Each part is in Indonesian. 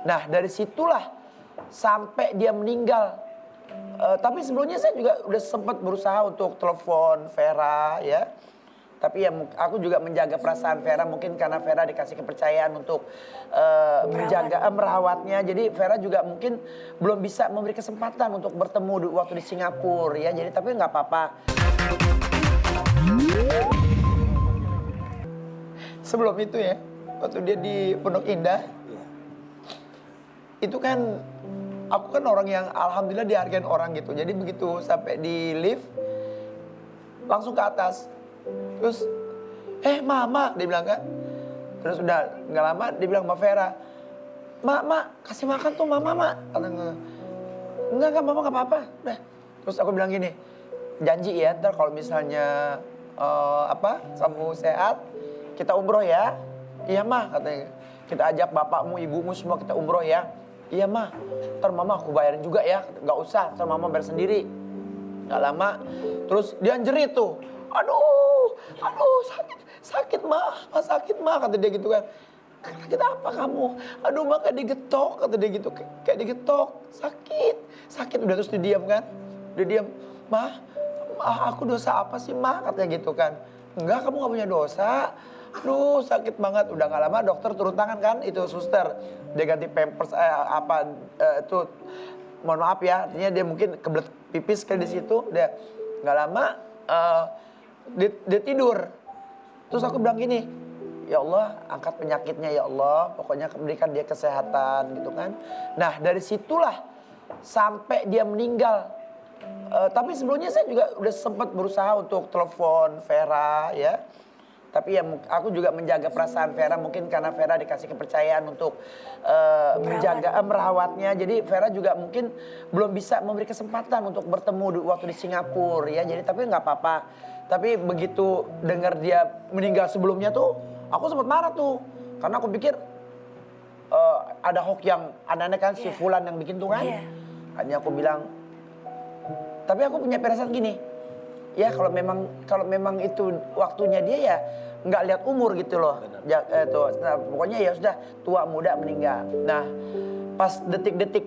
Nah dari situlah sampai dia meninggal. Tapi sebelumnya saya juga udah sempat berusaha untuk telepon Vera ya. Tapi ya aku juga menjaga perasaan Vera mungkin karena Vera dikasih kepercayaan untuk merawatnya. Jadi Vera juga mungkin belum bisa memberi kesempatan untuk bertemu waktu di Singapura ya. Jadi tapi nggak apa-apa. Sebelum itu ya, waktu dia di Pondok Indah, itu kan aku kan orang yang alhamdulillah dihargain orang gitu. Jadi begitu sampai di lift, langsung ke atas. Terus, mama, dia bilang kan. Terus udah nggak lama dia bilang sama Vera, mak, kasih makan tuh mama, mak. Enggak, mama nggak apa-apa. Udah. Terus aku bilang gini, janji ya, ntar kalau misalnya kamu sehat, kita umroh ya. Iya mah katanya. Kita ajak bapakmu, ibumu semua kita umroh ya. Iya mah. Ntar mama aku bayarin juga ya. Gak usah, ntar mama bayar sendiri. Gak lama. Terus dia jerit tuh. Aduh sakit mah sakit mah kata dia gitu kan. Sakit apa kamu? Aduh mah kayak digetok kata dia gitu. Kayak digetok. Sakit. Udah terus dia diam kan. Dia diam. Mah aku dosa apa sih mah katanya gitu kan. Enggak, kamu gak punya dosa. Aduh sakit banget. Udah gak lama dokter turun tangan kan. Itu suster. Dia ganti pampers itu. Mohon maaf ya. Artinya dia mungkin kebelet pipis kayak di situ. Dia gak lama dia tidur. Terus aku bilang gini, ya Allah angkat penyakitnya ya Allah. Pokoknya berikan dia kesehatan gitu kan. Nah dari situlah sampai dia meninggal. Tapi sebelumnya saya juga udah sempat berusaha untuk telepon Vera ya. Tapi ya aku juga menjaga perasaan Vera mungkin karena Vera dikasih kepercayaan untuk merawatnya. Jadi Vera juga mungkin belum bisa memberi kesempatan untuk bertemu waktu di Singapura ya. Jadi tapi nggak apa-apa. Tapi begitu dengar dia meninggal sebelumnya tuh, aku sempat marah tuh. Karena aku pikir ada hoax yang aneh-aneh kan si Fulan yang bikin tuh kan. Hanya aku bilang, tapi aku punya perasaan gini, ya kalau memang itu waktunya dia ya nggak lihat umur gitu loh. Nah, pokoknya ya sudah tua muda meninggal. Nah pas detik-detik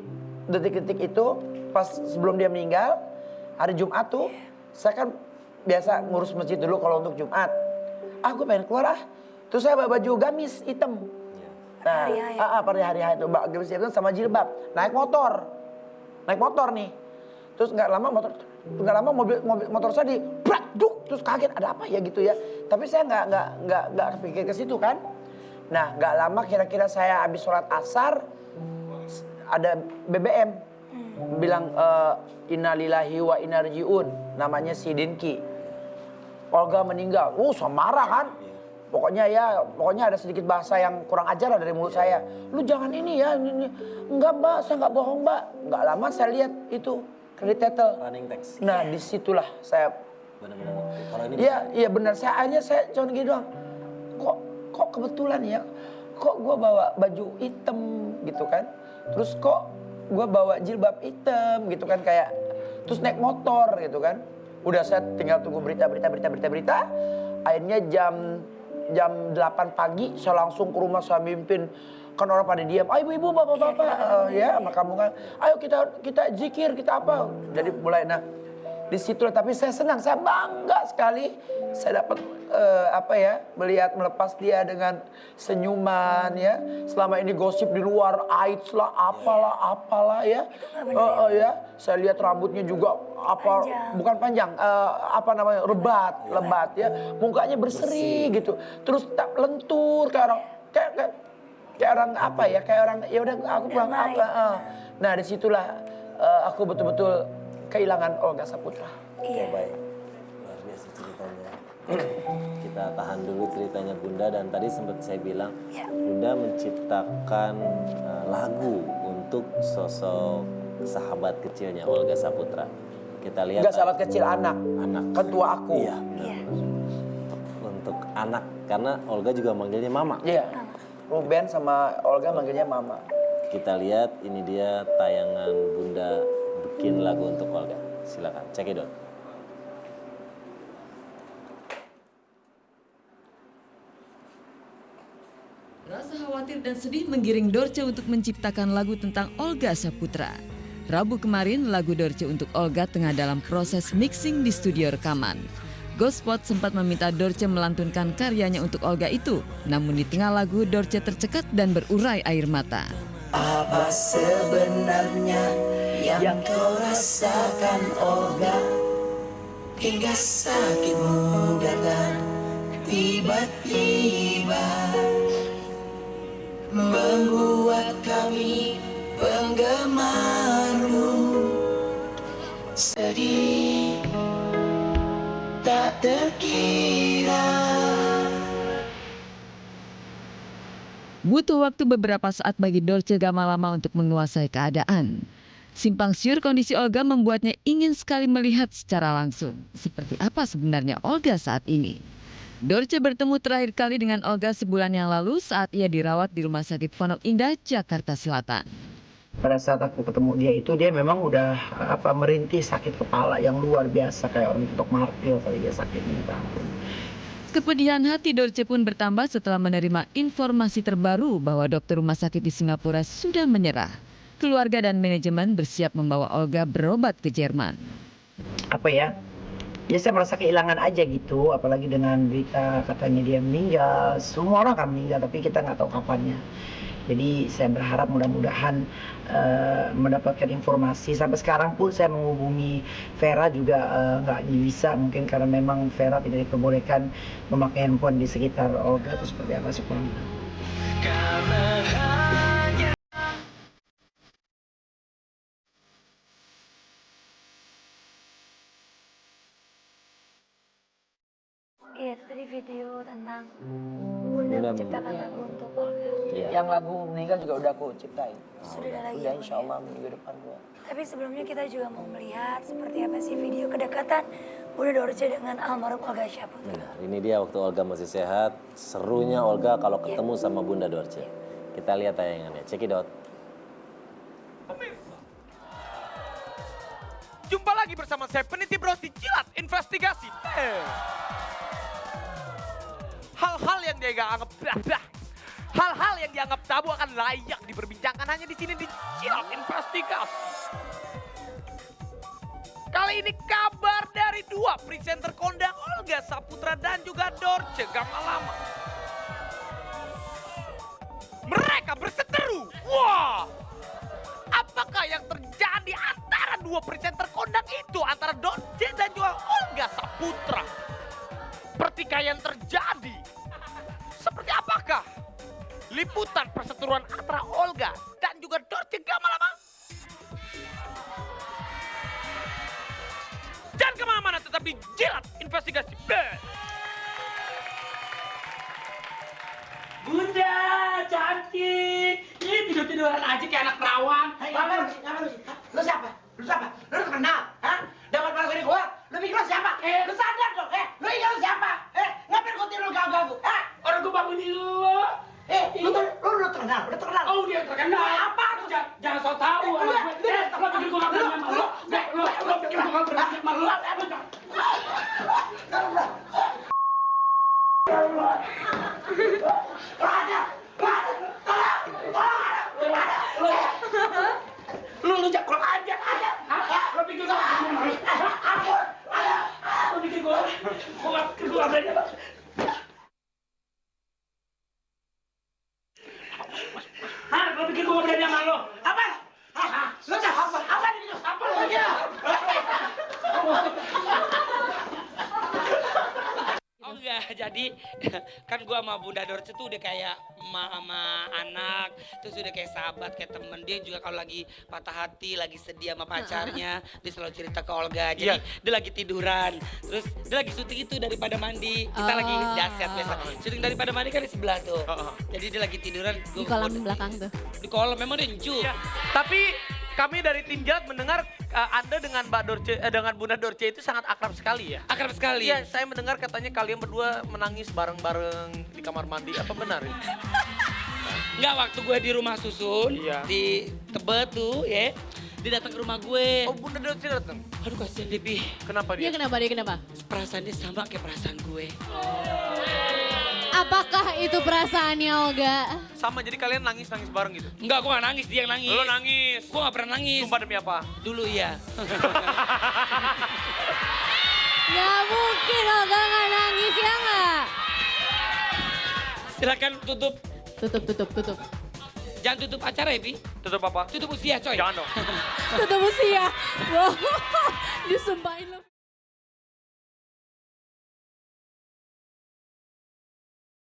itu pas sebelum dia meninggal hari Jumat tuh saya kan biasa ngurus masjid dulu kalau untuk Jumat. Aku pengen keluar terus saya bawa baju gamis hitam. Nah pada hari itu gamis hitam sama jilbab naik motor nih. Terus nggak lama motor saya duk terus kaget ada apa ya gitu ya. Tapi saya nggak pikir ke situ kan. Nah nggak lama kira-kira saya habis sholat asar ada BBM bilang innalillahi wa inna ilaihi raji'un, namanya si Dinki. Olga meninggal. Saya marah kan. Pokoknya ada sedikit bahasa yang kurang ajar dari mulut saya. Lu jangan ini ya. Enggak mbak, saya nggak bohong mbak. Nggak lama saya lihat itu kredit title. Running text. Nah disitulah saya. Benar-benar. Kalau ini. Iya benar. Saya cuma gini doang. Kok kebetulan ya. Kok gue bawa baju hitam gitu kan. Terus kok gue bawa jilbab hitam gitu kan kayak. Terus naik motor gitu kan. Udah saya tinggal tunggu berita. Akhirnya jam 8 pagi saya langsung ke rumah, saya mimpin. Kan orang pada diam, ayo ibu bapak ya sama kamu kan. Ayo kita zikir, kita apa. Jadi mulai di situ. Tapi saya senang, saya bangga sekali. Saya dapat melihat melepas dia dengan senyuman ya. Selama ini gosip di luar, AIDS lah, apalah ya. Saya lihat rambutnya juga bukan panjang, lebat ya. Mukanya berseri gitu. Terus tak lentur kayak orang ya udah aku pulang apa. Nah disitulah aku betul-betul kehilangan Olga Saputra. Iya baik, luar biasa ceritanya. Kita tahan dulu ceritanya Bunda, dan tadi sempat saya bilang Bunda menciptakan lagu untuk sosok sahabat kecilnya Olga Saputra. Kita lihat. Enggak sahabat kecil, anak. Ketua aku. Iya. Untuk anak, karena Olga juga manggilnya mama. Iya. Ruben sama Olga manggilnya mama. Kita lihat ini dia tayangan Bunda bikin lagu untuk Olga. Silakan, cekidot. Rasa khawatir khawatir dan sedih menggiring Dorce untuk menciptakan lagu tentang Olga Saputra. Rabu kemarin, lagu Dorce untuk Olga tengah dalam proses mixing di studio rekaman. Ghospot sempat meminta Dorce melantunkan karyanya untuk Olga itu. Namun di tengah lagu, Dorce tercekat dan berurai air mata. Apa sebenarnya yang kau rasakan, Olga? Hingga sakitmu datang tiba-tiba, membuat kami penggemarmu sedih tak terkira. Butuh waktu beberapa saat bagi Dorce Gamalama untuk menguasai keadaan. Simpang siur kondisi Olga membuatnya ingin sekali melihat secara langsung seperti apa sebenarnya Olga saat ini. Dorce bertemu terakhir kali dengan Olga sebulan yang lalu saat ia dirawat di Rumah Sakit Pondok Indah, Jakarta Selatan. Pada saat aku ketemu dia itu, dia memang udah merintih sakit kepala yang luar biasa, kayak orang ketok martil kali dia sakit minta ampun. Kepedihan hati Dorce pun bertambah setelah menerima informasi terbaru bahwa dokter rumah sakit di Singapura sudah menyerah. Keluarga dan manajemen bersiap membawa Olga berobat ke Jerman. Apa ya? Ya saya merasa kehilangan aja gitu, apalagi dengan berita katanya dia meninggal. Semua orang akan meninggal, tapi kita nggak tahu kapannya. Jadi saya berharap mudah-mudahan mendapatkan informasi. Sampai sekarang pun saya menghubungi Vera juga nggak bisa, mungkin karena memang Vera tidak diperbolehkan memakai handphone di sekitar Olga atau seperti apa sih kurang tahu. Iya, itu tadi video tentang Bunda menciptakan lagu untuk Olga. Yang lagu meninggal juga udah aku ciptain. Sudah ada lagi. Udah ya, Bang, insya ya? Allah minggu depan gua. Tapi sebelumnya kita juga mau melihat seperti apa sih video kedekatan Bunda Dorce dengan almarhum Olga Saputra. Benar, ini dia waktu Olga masih sehat. Serunya Olga kalau ketemu sama Bunda Dorce. Kita lihat tayangannya, cekidot. Jumpa lagi bersama saya Peniti Bros di Jilat Investigasi. Hal-hal yang dianggap hal-hal yang dianggap tabu akan layak diperbincangkan hanya di sini di Jilat Investigasi. Kali ini kabar dari dua presenter kondang Olga Saputra dan juga Dorce Gamalama. Mereka berseteru. Wah! Apakah yang terjadi antara dua presenter kondang itu, antara Dorce dan juga Olga Saputra? Pertikaian terjadi. Seperti apakah liputan perseteruan antara Olga dan juga Dorce Gamalama? Jangan kemana-mana, tetap di Jilat Investigasi. Bunda, cantik. Ini tidur-tiduran aja kayak anak perawan. Ngapain lu sih? Lu siapa? Lu siapa? Lu terkenal? Hah? Dapat balas dari gua? Lu pikir lu siapa? Lu sadar dong, Lu ingat lu siapa? Ngapain gua tidur ganggu-ganggu? Orang gua bangunin lu. Lu udah terkenal, Oh, dia terkenal. Apa Lu jangan so tau sama gue. Lo pikir gua gak berani sama lu? Lo pikir gua gak berani sama lu? Lu jangan kurang ajar. Lo pikir gua gak berani sama lu? Lo pikir gua gak berani sama lu? Lo pikir gua gak berani sama lu? Apa? Lu siapa? Apa ini? Apa lagi? Oh enggak, jadi kan gua sama Bunda Dorce tuh udah kayak emak sama anak, terus udah kayak sahabat, kayak temen. Dia juga kalau lagi patah hati, lagi sedih sama pacarnya, dia selalu cerita ke Olga. Jadi dia lagi tiduran, terus dia lagi syuting itu daripada mandi. Kita lagi dasyat biasa. Syuting daripada mandi kan di sebelah tuh. Jadi dia lagi tiduran. Di kolam belakang tuh. Di kolam, memang dia encu. Tapi kami dari tim Jilat mendengar Anda dengan Mbak Dorce, dengan Bunda Dorce itu sangat akrab sekali ya? Akrab sekali. Iya, saya mendengar katanya kalian berdua menangis bareng-bareng di kamar mandi. Apa benar ini? Enggak, waktu gue di rumah susun, di Tebet tuh ya. Dia datang ke rumah gue. Oh, Bunda Dorce datang? Aduh kasihan dia, Pi. Kenapa dia? Dia kenapa? Perasaannya sama kayak perasaan gue. Apakah itu perasaannya Olga? Sama, jadi kalian nangis-nangis bareng gitu? Enggak, gua gak nangis, dia yang nangis. Lo nangis? Gua gak pernah nangis. Sumpah demi apa? Dulu iya. Gak mungkin Olga gak nangis ya nggak? Silakan tutup. Tutup. Jangan tutup acara ya, Pi. Tutup apa? Tutup usia, coy. Jangan dong. Tutup usia. Wow, disumpahin lo.